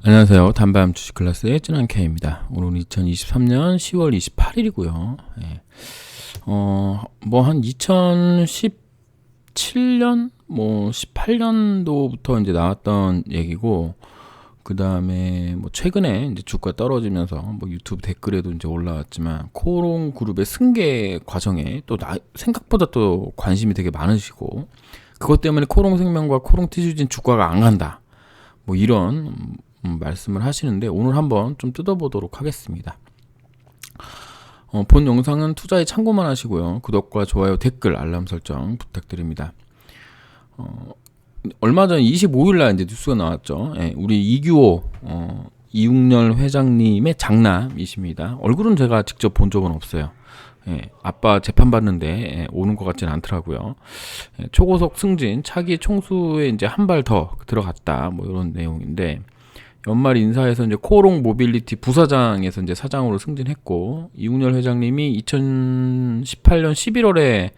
안녕하세요. 단밤 주식 클래스의 찐한 K입니다. 오늘은 2023년 10월 28일이고요. 예. 뭐 한 2017년, 뭐 18년도부터 이제 나왔던 얘기고, 그 다음에 뭐 최근에 이제 주가 떨어지면서 뭐 유튜브 댓글에도 이제 올라왔지만, 코오롱 그룹의 승계 과정에 또 생각보다 또 관심이 되게 많으시고, 그것 때문에 코오롱 생명과 코오롱 티슈진 주가가 안 간다. 뭐 이런 말씀을 하시는데 오늘 한번 좀 뜯어보도록 하겠습니다. 본 영상은 투자에 참고만 하시고요. 구독과 좋아요, 댓글, 알람 설정 부탁드립니다. 얼마 전 25일날 이제 뉴스가 나왔죠. 예, 우리 이규호 이웅렬 회장님의 장남이십니다. 얼굴은 제가 직접 본 적은 없어요. 예, 아빠 재판 받는데 오는 것 같지는 않더라고요. 초고속 승진 차기 총수에 이제 한 발 더 들어갔다. 뭐 이런 내용인데. 연말 인사에서 이제 코오롱 모빌리티 부사장에서 이제 사장으로 승진했고, 이웅렬 회장님이 2018년 11월에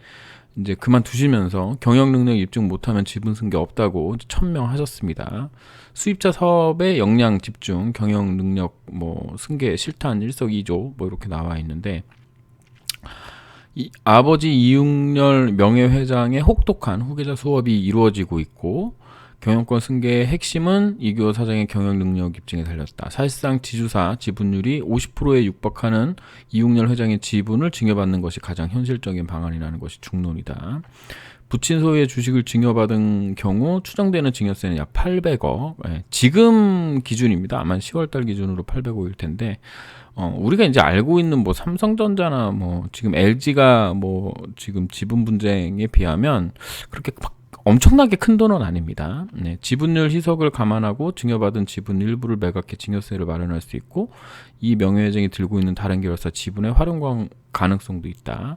이제 그만두시면서 경영 능력 입증 못하면 지분 승계 없다고 천명하셨습니다. 수입자 사업의 역량 집중, 경영 능력 뭐 승계 실탄 일석이조 뭐 이렇게 나와 있는데, 아버지 이웅렬 명예회장의 혹독한 후계자 수업이 이루어지고 있고, 경영권 승계의 핵심은 이규호 사장의 경영 능력 입증에 달렸다. 사실상 지주사 지분율이 50%에 육박하는 이웅렬 회장의 지분을 증여받는 것이 가장 현실적인 방안이라는 것이 중론이다. 부친 소유의 주식을 증여받은 경우 추정되는 증여세는 약 800억. 지금 기준입니다. 아마 10월달 기준으로 800억일 텐데, 우리가 이제 알고 있는 뭐 삼성전자나 뭐 지금 LG가 뭐 지금 지분 분쟁에 비하면 그렇게 엄청나게 큰 돈은 아닙니다. 네, 지분율 희석을 감안하고 증여받은 지분 일부를 매각해 증여세를 마련할 수 있고, 이 명예회장이 들고 있는 다른 계열사 지분의 활용 가능성도 있다.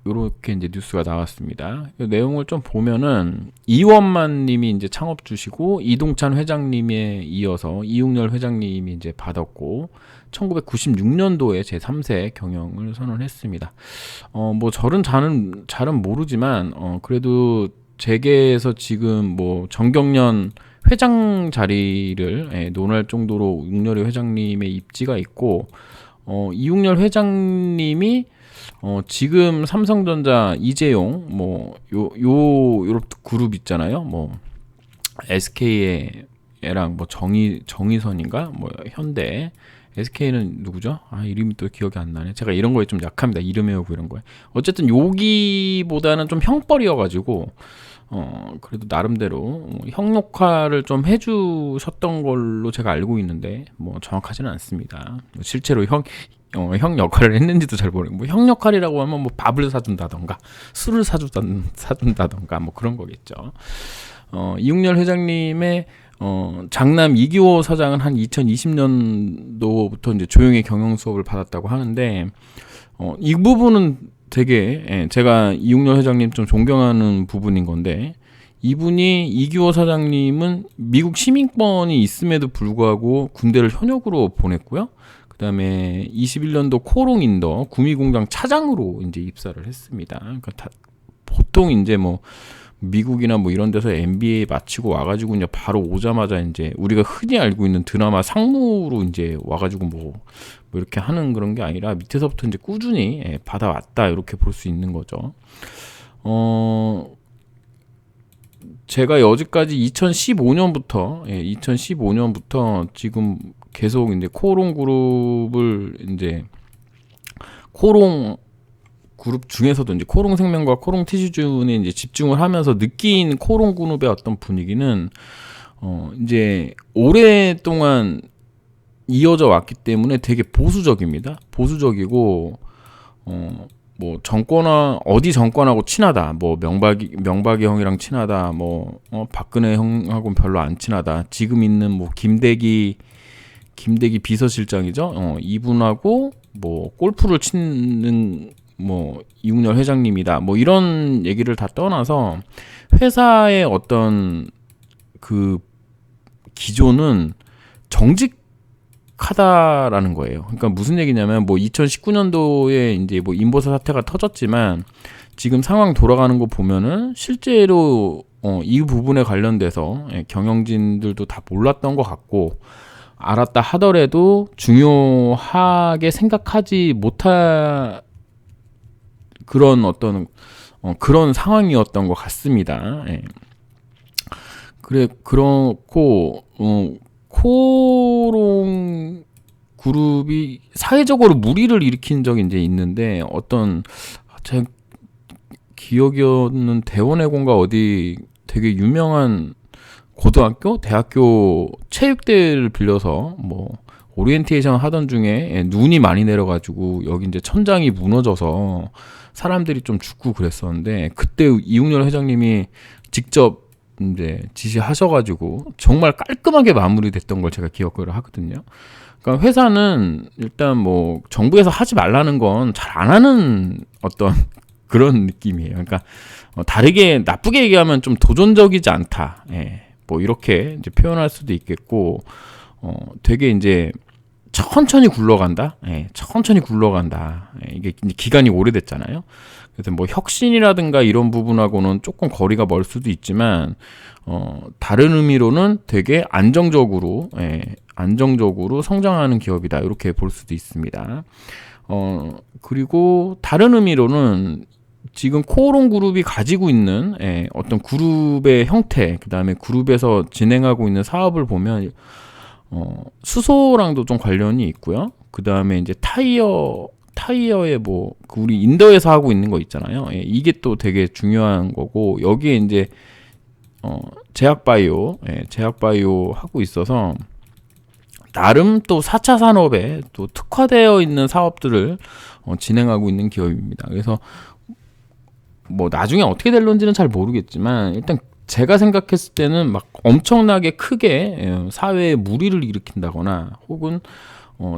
요렇게 이제 뉴스가 나왔습니다. 이 내용을 좀 보면은 이원만 님이 이제 창업 주시고, 이동찬 회장님에 이어서 이웅렬 회장님이 이제 받았고, 1996년도에 제3세 경영을 선언했습니다. 뭐 저는 잘은 모르지만, 그래도 재계에서 지금 뭐 정경련 회장 자리를 논할 정도로 이웅렬 회장님의 입지가 있고, 이웅렬 회장님이 지금 삼성전자 이재용 요 그룹 있잖아요. 뭐 SK랑 뭐 정의선인가 뭐 현대, SK는 누구죠? 이름이 또 기억이 안 나네. 제가 이런 거에 좀 약합니다. 이름 외우고 이런 거에. 어쨌든 여기보다는 좀 형벌이어가지고 그래도 나름대로 형 역할을 좀 해주셨던 걸로 제가 알고 있는데 뭐 정확하지는 않습니다. 실제로 형 역할을 했는지도 잘 모르고, 뭐 형 역할이라고 하면 뭐 밥을 사준다던가 술을 사준다던가 뭐 그런 거겠죠. 이웅렬 회장님의 장남 이규호 사장은 한 2020년도부터 이제 조용히 경영 수업을 받았다고 하는데, 이 부분은 되게 제가 이웅렬 회장님 좀 존경하는 부분인 건데, 이분이 이규호 사장님은 미국 시민권이 있음에도 불구하고 군대를 현역으로 보냈고요. 그다음에 21년도 코오롱인더 구미공장 차장으로 이제 입사를 했습니다. 그러니까 보통 이제 뭐 미국이나 뭐 이런 데서 MBA 마치고 와가지고 이제 바로 오자마자 이제 우리가 흔히 알고 있는 드라마 상무로 이제 와가지고 뭐 이렇게 하는 그런 게 아니라 밑에서부터 이제 꾸준히 받아왔다, 이렇게 볼 수 있는 거죠. 제가 여지까지 2015년부터 지금 계속 이제 코오롱 그룹을 이제 코오롱 그룹 중에서도 이제 코오롱 생명과 코오롱 티슈준에 이제 집중을 하면서 느낀 코오롱 그룹의 어떤 분위기는 이제 오랫동안 이어져 왔기 때문에 되게 보수적입니다. 보수적이고 뭐 어디 정권하고 친하다, 뭐 명박이 형이랑 친하다, 뭐 박근혜 형하고는 별로 안 친하다. 지금 있는 뭐 김대기 비서실장이죠. 이분하고 뭐 골프를 치는 뭐 이웅렬 회장님이다. 뭐 이런 얘기를 다 떠나서 회사의 어떤 그 기조는 정직하다라는 거예요. 그러니까 무슨 얘기냐면, 뭐 2019년도에 이제 뭐 인보사 사태가 터졌지만 지금 상황 돌아가는 거 보면은 실제로 이 부분에 관련돼서 경영진들도 다 몰랐던 것 같고, 알았다 하더라도 중요하게 생각하지 못할 그런 어떤 그런 상황이었던 것 같습니다. 그렇고 코롱 그룹이 사회적으로 물의를 일으킨 적이 이제 있는데, 제 기억에는 대원해공가 어디 되게 유명한 고등학교, 대학교 체육대회를 빌려서 뭐 오리엔테이션 하던 중에 눈이 많이 내려가지고 여기 이제 천장이 무너져서 사람들이 좀 죽고 그랬었는데, 그때 이웅렬 회장님이 직접 이제 지시하셔가지고 정말 깔끔하게 마무리됐던 걸 제가 기억을 하거든요. 그러니까 회사는 일단 뭐 정부에서 하지 말라는 건 잘 안 하는 어떤 그런 느낌이에요. 그러니까 다르게 나쁘게 얘기하면 좀 도전적이지 않다. 뭐 이렇게 이제 표현할 수도 있겠고, 되게 이제 천천히 굴러간다. 천천히 굴러간다. 이게 이제 기간이 오래됐잖아요. 그래서 뭐 혁신이라든가 이런 부분하고는 조금 거리가 멀 수도 있지만, 다른 의미로는 되게 안정적으로 성장하는 기업이다. 이렇게 볼 수도 있습니다. 그리고 다른 의미로는 지금 코오롱 그룹이 가지고 있는 어떤 그룹의 형태, 그 다음에 그룹에서 진행하고 있는 사업을 보면 수소랑도 좀 관련이 있고요. 그 다음에 이제 타이어에 뭐 우리 인도에서 하고 있는 거 있잖아요. 이게 또 되게 중요한 거고, 여기에 이제 제약바이오 하고 있어서 나름 또 4차 산업에 또 특화되어 있는 사업들을 진행하고 있는 기업입니다. 그래서 뭐 나중에 어떻게 될런지는 잘 모르겠지만, 일단 제가 생각했을 때는 막 엄청나게 크게 사회에 물의를 일으킨다거나 혹은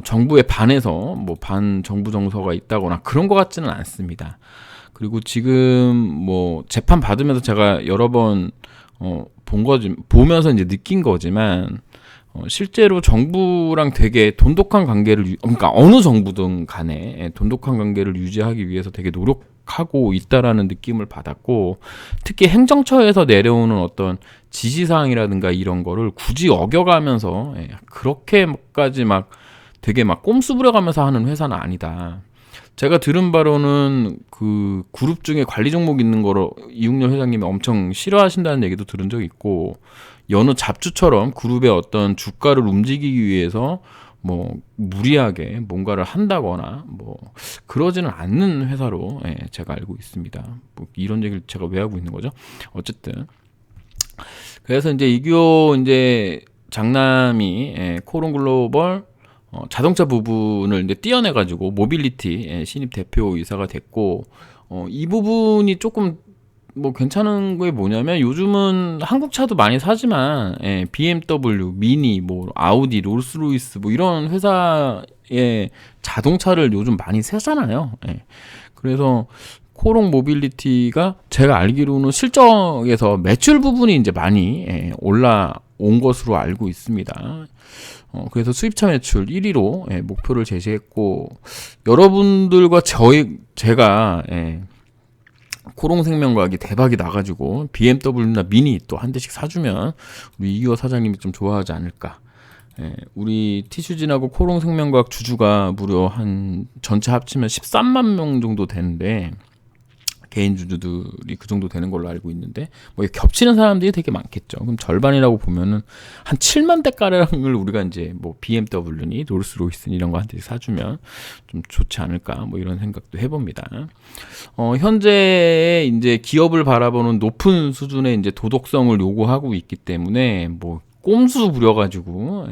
정부에 반해서 뭐 반정부 정서가 있다거나 그런 것 같지는 않습니다. 그리고 지금 뭐 재판 받으면서 제가 여러 번 보면서 이제 느낀 거지만, 실제로 정부랑 되게 돈독한 관계를, 그러니까 어느 정부든 간에 돈독한 관계를 유지하기 위해서 되게 노력하고 있다라는 느낌을 받았고, 특히 행정처에서 내려오는 어떤 지시사항이라든가 이런 거를 굳이 어겨가면서 그렇게까지 막 되게 막 꼼수 부려가면서 하는 회사는 아니다. 제가 들은 바로는 그 그룹 중에 관리 종목 있는 거로 이웅렬 회장님이 엄청 싫어하신다는 얘기도 들은 적이 있고, 여느 잡주처럼 그룹의 어떤 주가를 움직이기 위해서 뭐 무리하게 뭔가를 한다거나 뭐 그러지는 않는 회사로 제가 알고 있습니다. 뭐 이런 얘기를 제가 왜 하고 있는 거죠? 어쨌든 그래서 이제 이규호 이제 장남이 코오롱 글로벌 자동차 부분을 이제 띄어내가지고 모빌리티 신입 대표이사가 됐고, 이 부분이 조금 뭐 괜찮은 게 뭐냐면, 요즘은 한국 차도 많이 사지만 BMW, 미니, 뭐 아우디, 롤스로이스 뭐 이런 회사의 자동차를 요즘 많이 사잖아요. 그래서 코오롱 모빌리티가 제가 알기로는 실적에서 매출 부분이 이제 많이 올라온 것으로 알고 있습니다. 그래서 수입차 매출 1위로 목표를 제시했고, 여러분들과 제가 코롱생명과학이 대박이 나가지고 BMW나 미니 또 한 대씩 사주면 우리 이규호 사장님이 좀 좋아하지 않을까. 우리 티슈진하고 코롱생명과학 주주가 무려 한 전체 합치면 13만 명 정도 되는데, 개인 주주들이 그 정도 되는 걸로 알고 있는데, 뭐 겹치는 사람들이 되게 많겠죠. 그럼 절반이라고 보면은 한 7만 대가량을 우리가 이제 뭐 BMW니 롤스로이스니 이런 거 한 대씩 사주면 좀 좋지 않을까, 뭐 이런 생각도 해봅니다. 현재 이제 기업을 바라보는 높은 수준의 이제 도덕성을 요구하고 있기 때문에 뭐 꼼수 부려가지고,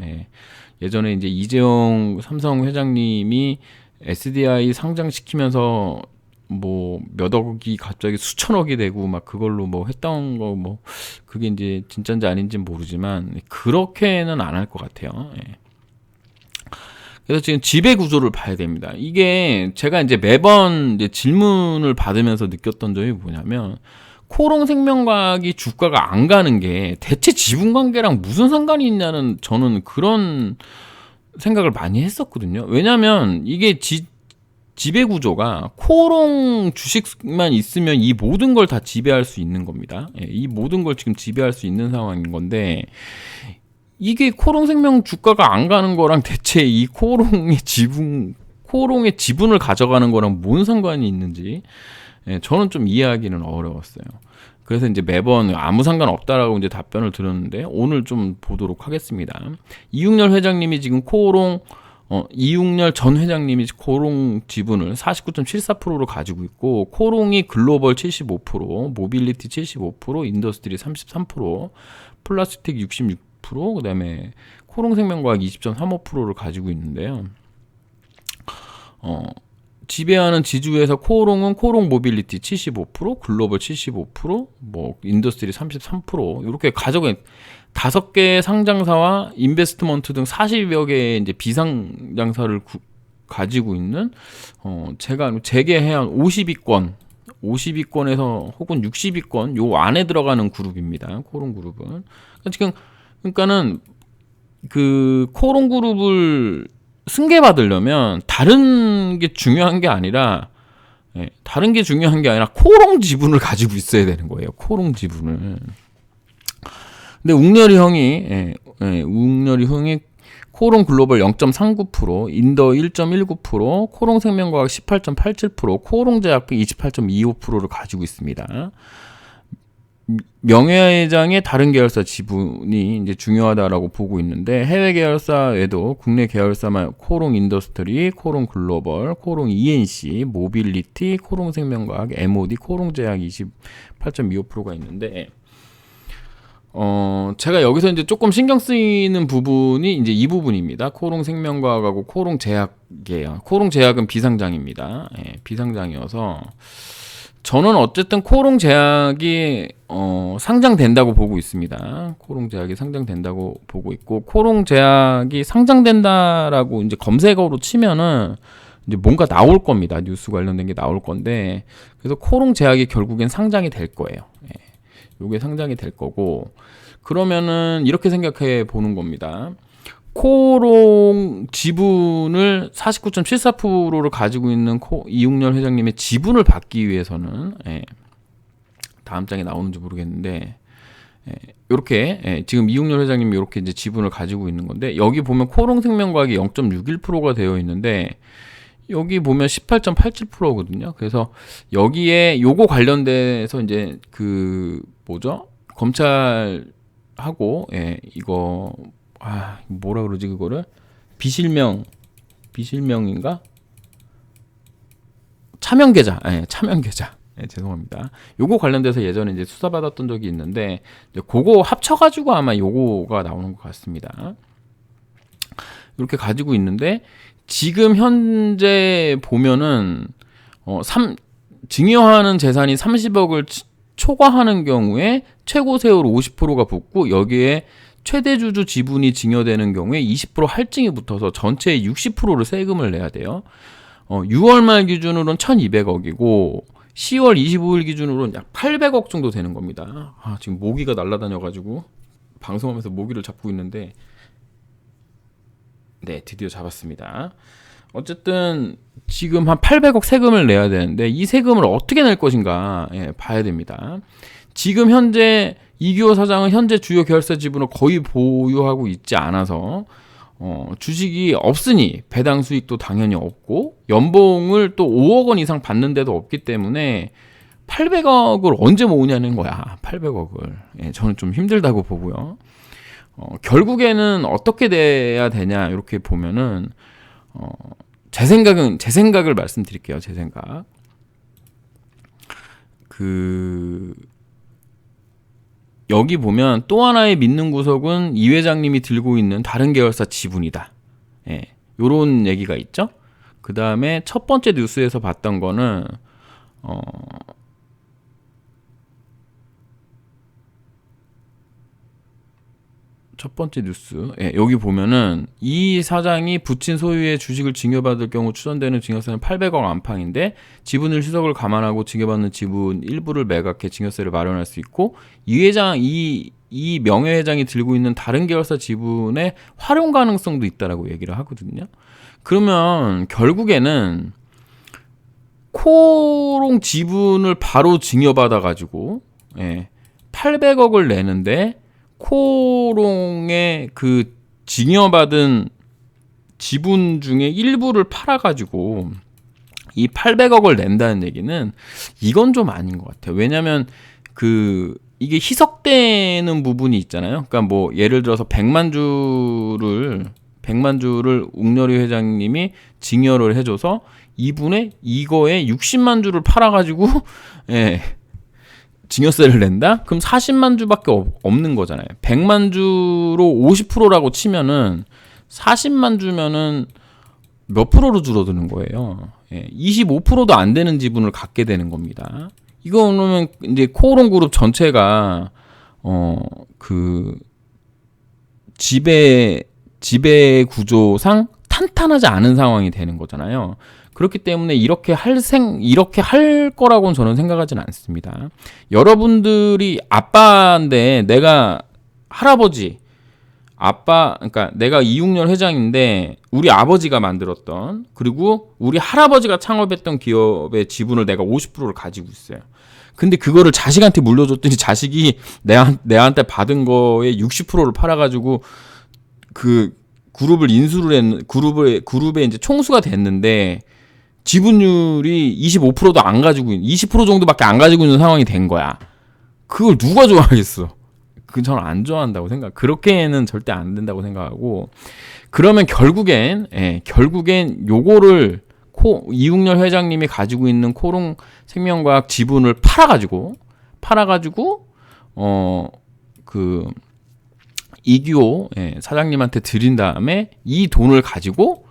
예전에 이제 이재용 삼성 회장님이 SDI 상장시키면서 뭐 몇 억이 갑자기 수천억이 되고 막 그걸로 뭐 했던 거, 뭐 그게 이제 진짜인지 아닌지는 모르지만 그렇게는 안 할 것 같아요. 그래서 지금 지배 구조를 봐야 됩니다. 이게 제가 이제 매번 이제 질문을 받으면서 느꼈던 점이 뭐냐면, 코오롱 생명과학이 주가가 안 가는 게 대체 지분 관계랑 무슨 상관이 있냐는, 저는 그런 생각을 많이 했었거든요. 왜냐면 이게 지배 구조가 코오롱 주식만 있으면 이 모든 걸 다 지배할 수 있는 겁니다. 예, 이 모든 걸 지금 지배할 수 있는 상황인 건데 이게 코오롱 생명 주가가 안 가는 거랑 대체 이 코오롱의 지분을 가져가는 거랑 뭔 상관이 있는지 예, 저는 좀 이해하기는 어려웠어요. 그래서 이제 매번 아무 상관 없다라고 이제 답변을 들었는데 오늘 좀 보도록 하겠습니다. 이육렬 회장님이 지금 이육렬 전 회장님이 코오롱 지분을 49.74%로 가지고 있고 코오롱이 글로벌 75%, 모빌리티 75%, 인더스트리 33%, 플라스틱 66%, 그다음에 코오롱 생명과학 20.35%를 가지고 있는데요. 지배하는 지주에서 코오롱은 코오롱 모빌리티 75%, 글로벌 75%, 뭐 인더스트리 33% 이렇게 가져가 5개 상장사와 인베스트먼트 등 40여 개의 이제 비상장사를 가지고 있는 제가 재계해한 50위권에서 혹은 60위권 요 안에 들어가는 그룹입니다. 코오롱 그룹은 그러니까는 그 코오롱 그룹을 승계받으려면 다른 게 중요한 게 아니라 코오롱 지분을 가지고 있어야 되는 거예요. 코오롱 지분을. 근데 웅렬이 형이 코오롱 글로벌 0.39%, 인더 1.19%, 코오롱 생명과학 18.87%, 코오롱 제약비 28.25%를 가지고 있습니다. 명예회장의 다른 계열사 지분이 이제 중요하다라고 보고 있는데 해외 계열사에도 국내 계열사만 코오롱 인더스트리, 코오롱 글로벌, 코오롱 ENC, 모빌리티, 코오롱 생명과학, MOD, 코오롱 제약 28.25%가 있는데 제가 여기서 이제 조금 신경 쓰이는 부분이 이제 이 부분입니다. 코오롱 생명과학하고 코오롱 제약이에요. 코오롱 제약은 비상장입니다. 예, 비상장이어서 저는 어쨌든 코오롱 제약이 상장된다고 보고 있습니다. 코오롱 제약이 상장된다고 보고 있고 코오롱 제약이 상장된다라고 이제 검색어로 치면은 이제 뭔가 나올 겁니다. 뉴스 관련된 게 나올 건데 그래서 코오롱 제약이 결국엔 상장이 될 거예요. 예. 요게 상장이 될 거고 그러면은 이렇게 생각해 보는 겁니다. 코오롱 지분을 49.74%를 가지고 있는 이육렬 회장님의 지분을 받기 위해서는 다음 장에 나오는지 모르겠는데 이렇게 지금 이육렬 회장님이 이렇게 이제 지분을 가지고 있는 건데 여기 보면 코오롱 생명과학이 0.61%가 되어 있는데 여기 보면 18.87%거든요. 그래서 여기에 요거 관련돼서 이제 검찰하고 이거 뭐라 그러지 그거를 비실명인가? 차명계좌. 죄송합니다. 요거 관련돼서 예전에 이제 수사받았던 적이 있는데 그거 합쳐가지고 아마 요거가 나오는 것 같습니다. 이렇게 가지고 있는데 지금 현재 보면은 증여하는 재산이 30억을 초과하는 경우에 최고 세율 50%가 붙고 여기에 최대 주주 지분이 증여되는 경우에 20% 할증이 붙어서 전체의 60%를 세금을 내야 돼요. 6월 말 기준으로는 1,200억이고 10월 25일 기준으로는 약 800억 정도 되는 겁니다. 지금 모기가 날아다녀가지고 방송하면서 모기를 잡고 있는데 네, 드디어 잡았습니다. 어쨌든 지금 한 800억 세금을 내야 되는데 이 세금을 어떻게 낼 것인가 봐야 됩니다. 지금 현재 이규호 사장은 현재 주요 계열사 지분을 거의 보유하고 있지 않아서 주식이 없으니 배당 수익도 당연히 없고 연봉을 또 5억 원 이상 받는 데도 없기 때문에 800억을 언제 모으냐는 거야. 800억을. 저는 좀 힘들다고 보고요. 결국에는 어떻게 돼야 되냐 이렇게 보면은 제 생각을 말씀드릴게요. 제 생각. 여기 보면 또 하나의 믿는 구석은 이 회장님이 들고 있는 다른 계열사 지분이다. 요런 얘기가 있죠. 그 다음에 첫 번째 뉴스에서 봤던 거는 첫 번째 뉴스. 여기 보면은 이 사장이 부친 소유의 주식을 증여받을 경우 추정되는 증여세는 800억 안팎인데 지분을 희석을 감안하고 증여받는 지분 일부를 매각해 증여세를 마련할 수 있고 이 명예회장이 들고 있는 다른 계열사 지분의 활용 가능성도 있다라고 얘기를 하거든요. 그러면 결국에는 코롱 지분을 바로 증여받아 가지고 800억을 내는데 코롱의 그 증여받은 지분 중에 일부를 팔아 가지고 이 800억을 낸다는 얘기는 이건 좀 아닌 것 같아요. 왜냐하면 이게 희석되는 부분이 있잖아요. 그러니까 뭐 예를 들어서 100만 주를 웅렬이 회장님이 증여를 해줘서 이거에 60만 주를 팔아가지고 증여세를 낸다? 그럼 40만 주밖에 없는 거잖아요. 100만 주로 50%라고 치면은 40만 주면은 몇 프로로 줄어드는 거예요. 25%도 안 되는 지분을 갖게 되는 겁니다. 이거는 이제 코오롱 그룹 전체가 지배 구조상 탄탄하지 않은 상황이 되는 거잖아요. 그렇기 때문에 이렇게 할 거라고는 저는 생각하지는 않습니다. 여러분들이 아빠인데 내가 그러니까 내가 이웅렬 회장인데 우리 아버지가 만들었던 그리고 우리 할아버지가 창업했던 기업의 지분을 내가 50%를 가지고 있어요. 근데 그거를 자식한테 물려줬더니 자식이 내한테 받은 거에 60%를 팔아가지고 그 그룹을 그룹에 이제 총수가 됐는데 지분율이 25%도 안 가지고 20% 정도밖에 안 가지고 있는 상황이 된 거야. 그걸 누가 좋아하겠어? 저는 안 좋아한다고 그렇게는 절대 안 된다고 생각하고, 그러면 결국엔 요거를 이웅렬 회장님이 가지고 있는 코롱 생명과학 지분을 팔아가지고 이규호 사장님한테 드린 다음에 이 돈을 가지고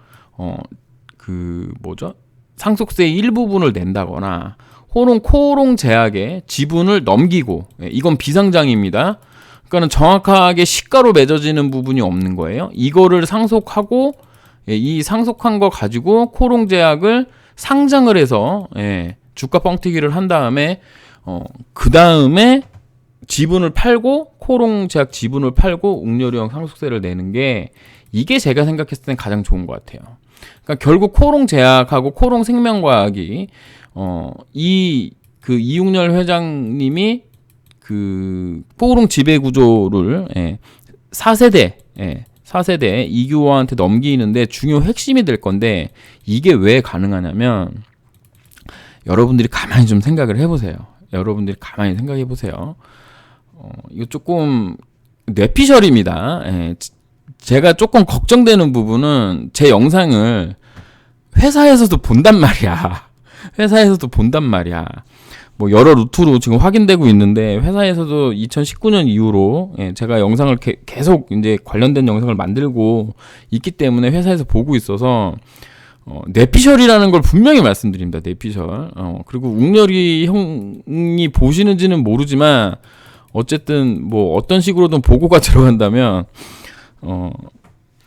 상속세의 일부분을 낸다거나 코오롱 제약의 지분을 넘기고, 이건 비상장입니다. 그러니까는 정확하게 시가로 맺어지는 부분이 없는 거예요. 이거를 상속하고 이 상속한 거 가지고 코오롱 제약을 상장을 해서 주가 뻥튀기를 한 다음에 그 다음에 지분을 팔고 코오롱 제약 지분을 팔고 웅렬이형 상속세를 내는 게 이게 제가 생각했을 땐 가장 좋은 것 같아요. 그러니까 결국 코오롱 제약하고 코오롱 생명과학이 이웅렬 회장님이 코오롱 지배 구조를 4세대 이규호한테 넘기는데 중요 핵심이 될 건데, 이게 왜 가능하냐면 여러분들이 가만히 좀 생각을 해보세요. 이거 조금 뇌피셜입니다. 제가 조금 걱정되는 부분은 제 영상을 회사에서도 본단 말이야. 뭐 여러 루트로 지금 확인되고 있는데 회사에서도 2019년 이후로 제가 영상을 계속 이제 관련된 영상을 만들고 있기 때문에 회사에서 보고 있어서 뇌피셜이라는 걸 분명히 말씀드립니다. 뇌피셜. 그리고 웅렬이 형이 보시는지는 모르지만 어쨌든 뭐 어떤 식으로든 보고가 들어간다면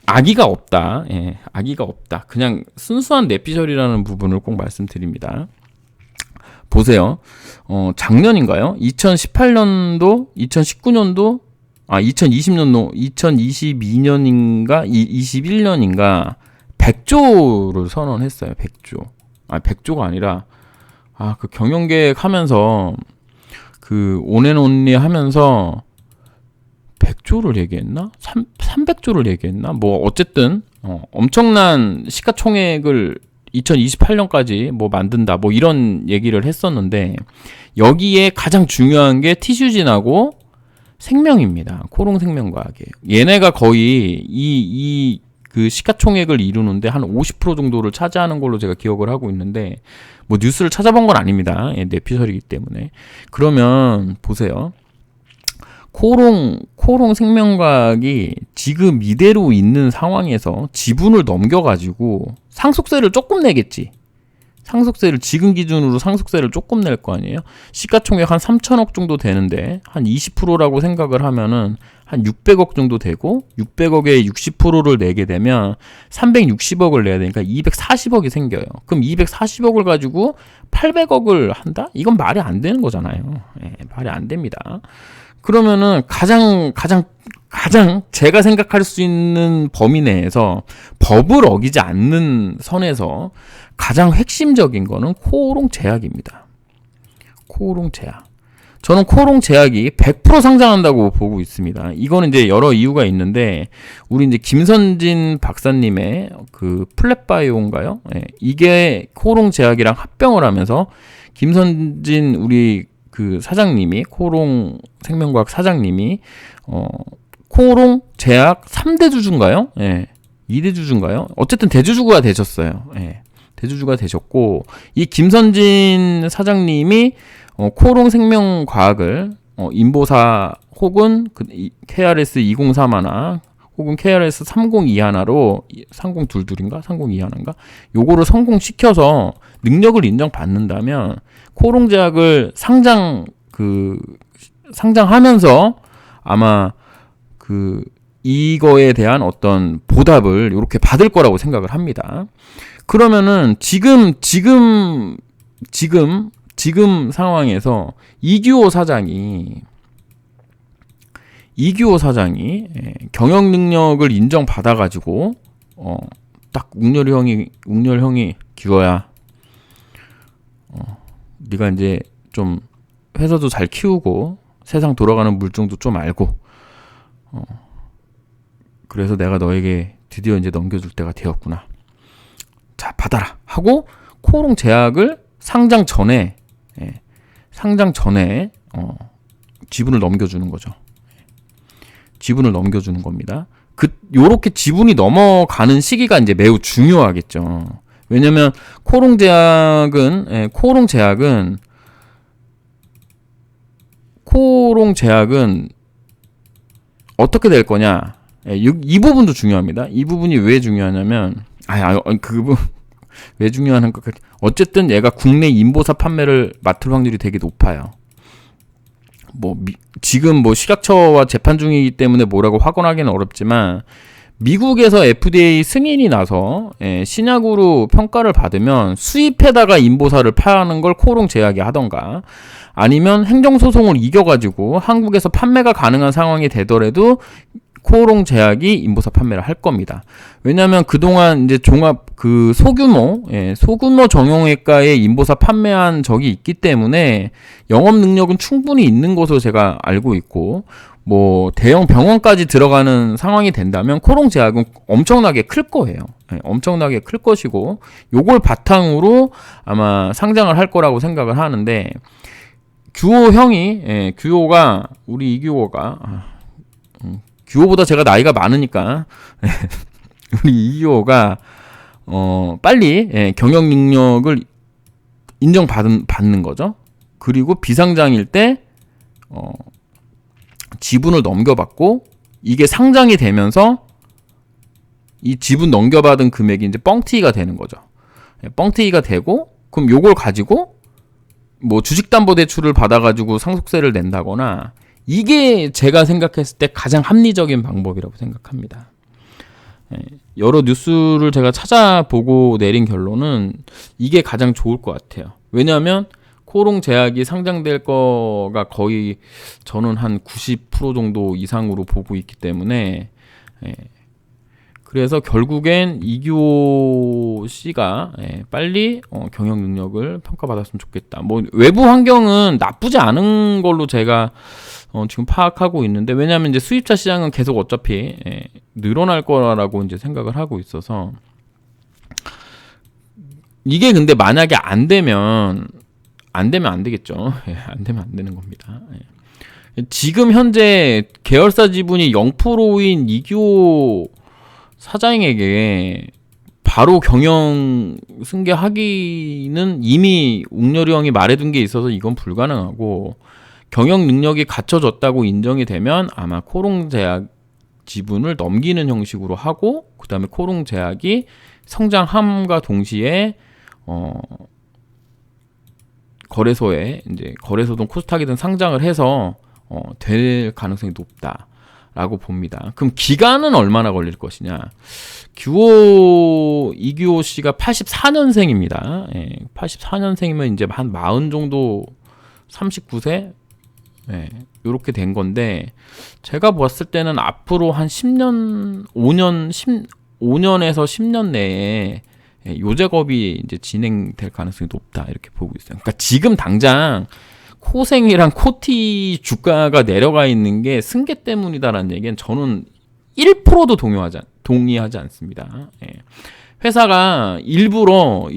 악의가 없다. 악의가 없다. 그냥 순수한 뇌피셜이라는 부분을 꼭 말씀드립니다. 보세요. 작년인가요? 2018년도, 2019년도, 2020년도, 2022년인가, 21년인가 100조를 선언했어요. 100조. 100조가 아니라 그 경영계획 하면서 온앤온리 하면서 100조를 얘기했나? 300조를 얘기했나? 뭐 어쨌든 엄청난 시가총액을 2028년까지 뭐 만든다 뭐 이런 얘기를 했었는데, 여기에 가장 중요한 게 티슈진하고 생명입니다. 코오롱 생명과학이에요. 얘네가 거의 그 시가총액을 이루는데 한 50% 정도를 차지하는 걸로 제가 기억을 하고 있는데, 뭐 뉴스를 찾아본 건 아닙니다. 뇌피셜이기 때문에. 그러면 보세요. 코오롱 생명과학이 지금 이대로 있는 상황에서 지분을 넘겨가지고 상속세를 조금 내겠지. 지금 기준으로 상속세를 조금 낼 거 아니에요. 시가총액 한 3천억 정도 되는데 한 20%라고 생각을 하면은 한 600억 정도 되고, 600억에 60%를 내게 되면 360억을 내야 되니까 240억이 생겨요. 그럼 240억을 가지고 800억을 한다? 이건 말이 안 되는 거잖아요. 말이 안 됩니다. 그러면은 가장 제가 생각할 수 있는 범위 내에서 법을 어기지 않는 선에서 가장 핵심적인 거는 코오롱 제약입니다. 코오롱 제약. 저는 코오롱 제약이 100% 상장한다고 보고 있습니다. 이거는 이제 여러 이유가 있는데, 우리 이제 김선진 박사님의 그 플랫바이오인가요? 예, 이게 코오롱 제약이랑 합병을 하면서 김선진 우리 그 사장님이, 코오롱 생명과학 사장님이 코오롱 제약 3대 주주인가요? 예. 2대 주주인가요? 어쨌든 대주주가 되셨어요. 예. 대주주가 되셨고, 이 김선진 사장님이 코오롱 생명과학을 인보사 혹은 KRS 203하나 혹은 KRS 302하나로 3022인가 302하나인가 요거를 성공시켜서 능력을 인정받는다면 코오롱 제약을 상장하면서 아마 이거에 대한 어떤 보답을 이렇게 받을 거라고 생각을 합니다. 그러면은 지금 상황에서 이규호 사장이 경영 능력을 인정받아가지고 딱 웅렬 형이 규호야, 네가 이제 좀 회사도 잘 키우고 세상 돌아가는 물정도 좀 알고 그래서 내가 너에게 드디어 이제 넘겨줄 때가 되었구나. 자, 받아라 하고 코오롱 제약을 상장 전에 지분을 넘겨주는 거죠. 지분을 넘겨주는 겁니다. 요렇게 지분이 넘어가는 시기가 이제 매우 중요하겠죠. 왜냐면 코오롱 제약은 어떻게 될 거냐? 이 부분도 중요합니다. 이 부분이 왜 중요하냐면, 왜 중요한가? 어쨌든 얘가 국내 인보사 판매를 맡을 확률이 되게 높아요. 지금 식약처와 재판 중이기 때문에 뭐라고 확언하기는 어렵지만, 미국에서 FDA 승인이 나서 신약으로 평가를 받으면 수입해다가 인보사를 파는 걸 코오롱 제약이 하던가, 아니면 행정소송을 이겨가지고 한국에서 판매가 가능한 상황이 되더라도 코오롱 제약이 인보사 판매를 할 겁니다. 왜냐하면 그동안 이제 소규모 정형외과에 인보사 판매한 적이 있기 때문에 영업 능력은 충분히 있는 것으로 제가 알고 있고, 대형 병원까지 들어가는 상황이 된다면 코오롱 제약은 엄청나게 클 거예요. 엄청나게 클 것이고, 요걸 바탕으로 아마 상장을 할 거라고 생각을 하는데, 규호가 우리 이규호가 규호보다 제가 나이가 많으니까 우리 이규호가 빨리 경영 능력을 인정받는 거죠. 그리고 비상장일 때 지분을 넘겨받고, 이게 상장이 되면서 이 지분 넘겨받은 금액이 이제 뻥튀기가 되는 거죠. 뻥튀기가 되고, 그럼 요걸 가지고 주식담보대출을 받아가지고 상속세를 낸다거나, 이게 제가 생각했을 때 가장 합리적인 방법이라고 생각합니다. 여러 뉴스를 제가 찾아보고 내린 결론은 이게 가장 좋을 것 같아요. 왜냐하면 코오롱 제약이 상장될 거가 거의 저는 한 90% 정도 이상으로 보고 있기 때문에, 그래서 결국엔 이규호 씨가 빨리 경영 능력을 평가받았으면 좋겠다. 외부 환경은 나쁘지 않은 걸로 제가 지금 파악하고 있는데, 왜냐하면 이제 수입차 시장은 계속 어차피 늘어날 거라고 이제 생각을 하고 있어서, 이게 근데 만약에 안 되면 안 되겠죠. 안 되면 안 되는 겁니다. 지금 현재 계열사 지분이 0%인 이규호 사장에게 바로 경영 승계하기는 이미 웅렬이 형이 말해둔 게 있어서 이건 불가능하고, 경영 능력이 갖춰졌다고 인정이 되면 아마 코오롱 제약 지분을 넘기는 형식으로 하고, 그 다음에 코오롱 제약이 성장함과 동시에 거래소든 코스닥이든 상장을 해서 될 가능성이 높다라고 봅니다. 그럼 기간은 얼마나 걸릴 것이냐? 이규호 씨가 84년생입니다. 84년생이면 이제 한 40 정도, 39세 예, 이렇게 된 건데 제가 봤을 때는 앞으로 한 10년, 5년에서 10년 내에 요 작업이 이제 진행될 가능성이 높다 이렇게 보고 있어요. 그러니까 지금 당장 코생이랑 코티 주가가 내려가 있는 게 승계 때문이다라는 얘기는 저는 1%도 동의하지 않습니다. 예. 회사가 일부러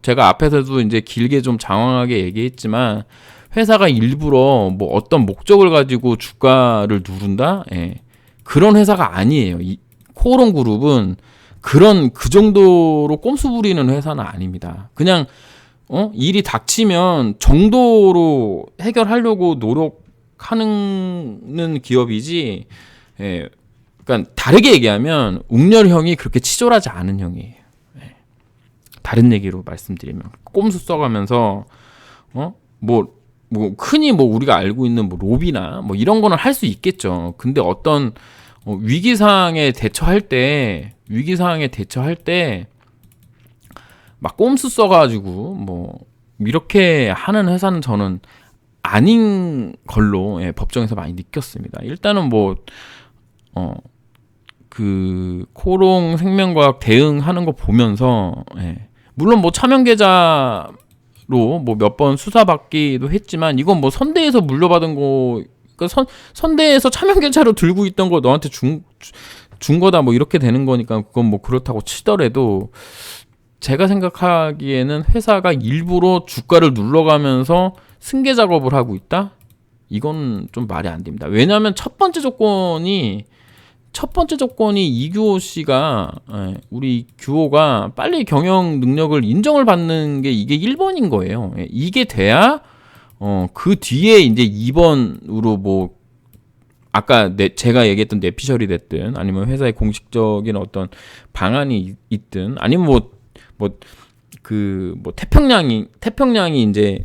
제가 앞에서도 이제 길게 좀 장황하게 얘기했지만 회사가 일부러 뭐 어떤 목적을 가지고 주가를 누른다? 예. 그런 회사가 아니에요. 이 코오롱 그룹은 그 정도로 꼼수 부리는 회사는 아닙니다. 그냥 일이 닥치면 정도로 해결하려고 노력하는 기업이지. 예. 그러니까 다르게 얘기하면 웅렬 형이 그렇게 치졸하지 않은 형이에요. 예. 다른 얘기로 말씀드리면 꼼수 써가면서 뭐 흔히 뭐 우리가 알고 있는 뭐 로비나 뭐 이런 거는 할 수 있겠죠. 근데 어떤 위기상황에 대처할 때 막 꼼수 써가지고 뭐 이렇게 하는 회사는 저는 아닌 걸로 법정에서 많이 느꼈습니다. 일단은 그 코오롱 생명과학 대응하는 거 보면서 물론 뭐 차명 계좌로 뭐 몇 번 수사받기도 했지만 이건 뭐 선대에서 물려받은 거 그러니까 선대에서 차명 계좌로 들고 있던 거 너한테 준 거다 뭐 이렇게 되는 거니까 그건 뭐 그렇다고 치더라도 제가 생각하기에는 회사가 일부러 주가를 눌러가면서 승계 작업을 하고 있다? 이건 좀 말이 안 됩니다. 왜냐하면 첫 번째 조건이 이규호 씨가 우리 규호가 빨리 경영 능력을 인정을 받는 게 이게 1번인 거예요. 이게 돼야 그 뒤에 이제 2번으로 뭐 아까 제가 얘기했던 뇌피셜이 됐든 아니면 회사의 공식적인 어떤 방안이 있든 아니면 태평양이 이제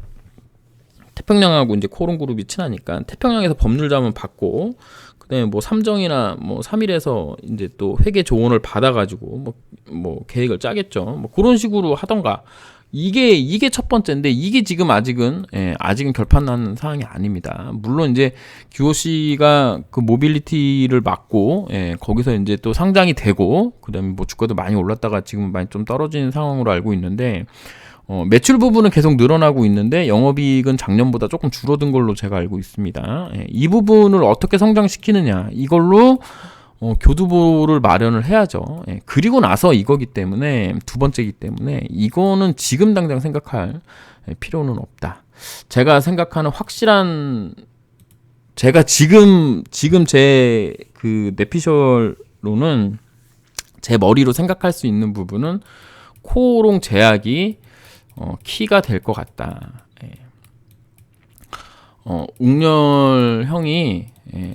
태평양하고 이제 코오롱 그룹이 친하니까 태평양에서 법률 자문 받고 그다음에 뭐 삼정이나 뭐 3일에서 이제 또 회계 조언을 받아가지고 뭐 계획을 짜겠죠. 뭐 그런 식으로 하던가. 이게 첫 번째인데 이게 지금 아직은 결판 난 상황이 아닙니다. 물론 이제 규호 씨가 그 모빌리티를 맡고 거기서 이제 또 상장이 되고 그다음에 뭐 주가도 많이 올랐다가 지금 많이 좀 떨어지는 상황으로 알고 있는데 매출 부분은 계속 늘어나고 있는데 영업이익은 작년보다 조금 줄어든 걸로 제가 알고 있습니다. 이 부분을 어떻게 성장시키느냐 이걸로 교두보를 마련을 해야죠. 그리고 나서 이거기 때문에 두 번째이기 때문에 이거는 지금 당장 생각할 필요는 없다. 제가 생각하는 제가 지금 제 그 뇌피셜로는 제 머리로 생각할 수 있는 부분은 코오롱 제약이 키가 될 것 같다. 웅렬 형이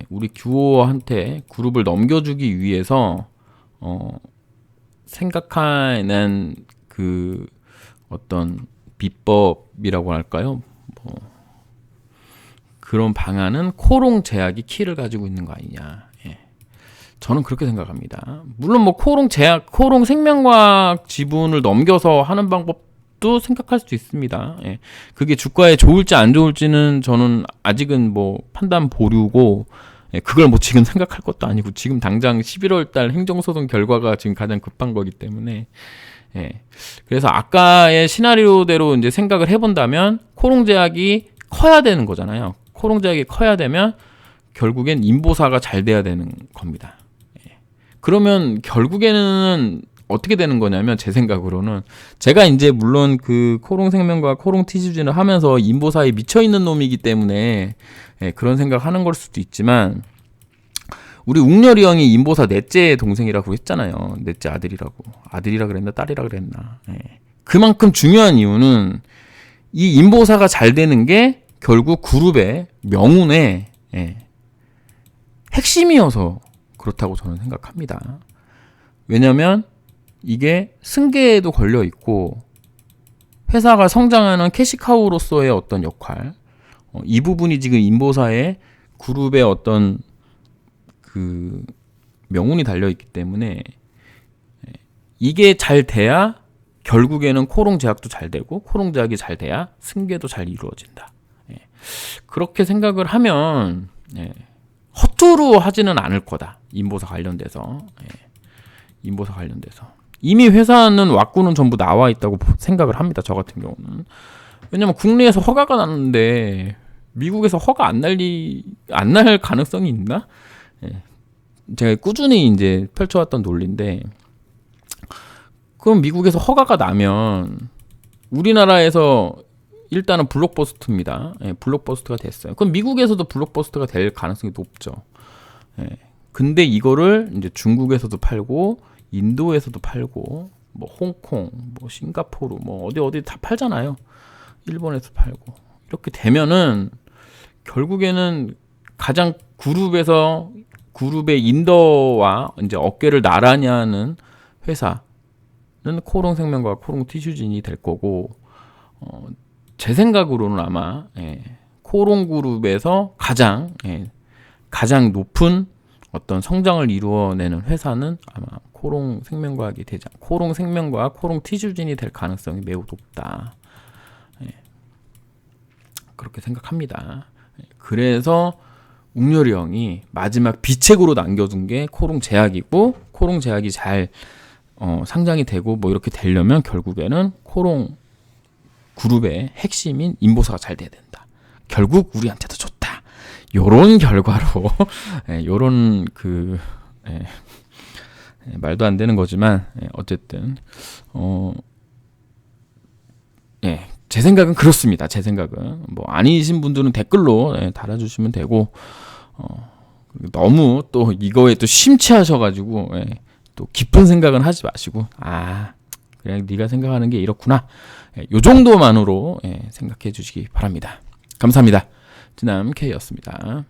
우리 규호한테 그룹을 넘겨주기 위해서 생각하는 그 어떤 비법이라고 할까요? 뭐 그런 방안은 코오롱 제약이 키를 가지고 있는 거 아니냐. 저는 그렇게 생각합니다. 물론 뭐 코오롱 생명과학 지분을 넘겨서 하는 방법도 생각할 수 있습니다. 그게 주가에 좋을지 안 좋을지는 저는 아직은 뭐 판단 보류고 그걸 뭐 지금 생각할 것도 아니고 지금 당장 11월 달 행정소송 결과가 지금 가장 급한 거기 때문에 그래서 아까의 시나리오대로 이제 생각을 해본다면 코오롱 제약이 커야 되는 거잖아요. 코오롱 제약이 커야 되면 결국엔 인보사가 잘 돼야 되는 겁니다. 그러면 결국에는 어떻게 되는 거냐면 제 생각으로는 제가 이제 물론 그 코오롱 생명과 코오롱 티슈진을 하면서 인보사에 미쳐 있는 놈이기 때문에 그런 생각하는 걸 수도 있지만 우리 웅렬이 형이 인보사 넷째 동생이라고 했잖아요. 넷째 아들이라 그랬나 딸이라 그랬나. 그만큼 중요한 이유는 이 인보사가 잘 되는 게 결국 그룹의 명운의 핵심이어서 그렇다고 저는 생각합니다. 왜냐하면 이게 승계에도 걸려 있고 회사가 성장하는 캐시카우로서의 어떤 역할 이 부분이 지금 인보사의 그룹의 어떤 그 명운이 달려 있기 때문에 이게 잘 돼야 결국에는 코오롱 제약도 잘 되고 코오롱 제약이 잘 돼야 승계도 잘 이루어진다. 그렇게 생각을 하면 허투루 하지는 않을 거다. 인보사 관련돼서. 인보사 관련돼서. 이미 회사는 왁구는 전부 나와 있다고 생각을 합니다. 저 같은 경우는. 왜냐면 국내에서 허가가 났는데 미국에서 허가 안 날 가능성이 있나? 제가 꾸준히 이제 펼쳐왔던 논리인데, 그럼 미국에서 허가가 나면 우리나라에서 일단은 블록버스트입니다. 블록버스트가 됐어요. 그럼 미국에서도 블록버스트가 될 가능성이 높죠. 근데 이거를 이제 중국에서도 팔고 인도에서도 팔고 뭐 홍콩, 뭐 싱가포르, 뭐 어디 다 팔잖아요. 일본에서 팔고. 이렇게 되면은 결국에는 가장 그룹의 인더와 이제 어깨를 나란히 하는 회사는 코롱생명과 코롱티슈진이 될 거고, 제 생각으로는 아마 코롱그룹에서 가장 높은 어떤 성장을 이루어내는 회사는 아마 코롱생명과학이 되지 않고 코롱생명과 코롱티슈진이 될 가능성이 매우 높다. 그렇게 생각합니다. 그래서 웅렬이 형이 마지막 비책으로 남겨둔 게 코롱제약이고, 코롱제약이 잘 상장이 되고 뭐 이렇게 되려면 결국에는 코롱 그룹의 핵심인 인보사가 잘 돼야 된다. 결국 우리한테도 좋다. 요런 결과로 요런 말도 안 되는 거지만 어쨌든 제 생각은 그렇습니다. 제 생각은 뭐 아니신 분들은 댓글로 달아주시면 되고, 너무 또 이거에 또 심취하셔가지고 또 깊은 생각은 하지 마시고, 그냥 네가 생각하는 게 이렇구나, 요 정도만으로 생각해 주시기 바랍니다. 감사합니다. 지남 K였습니다.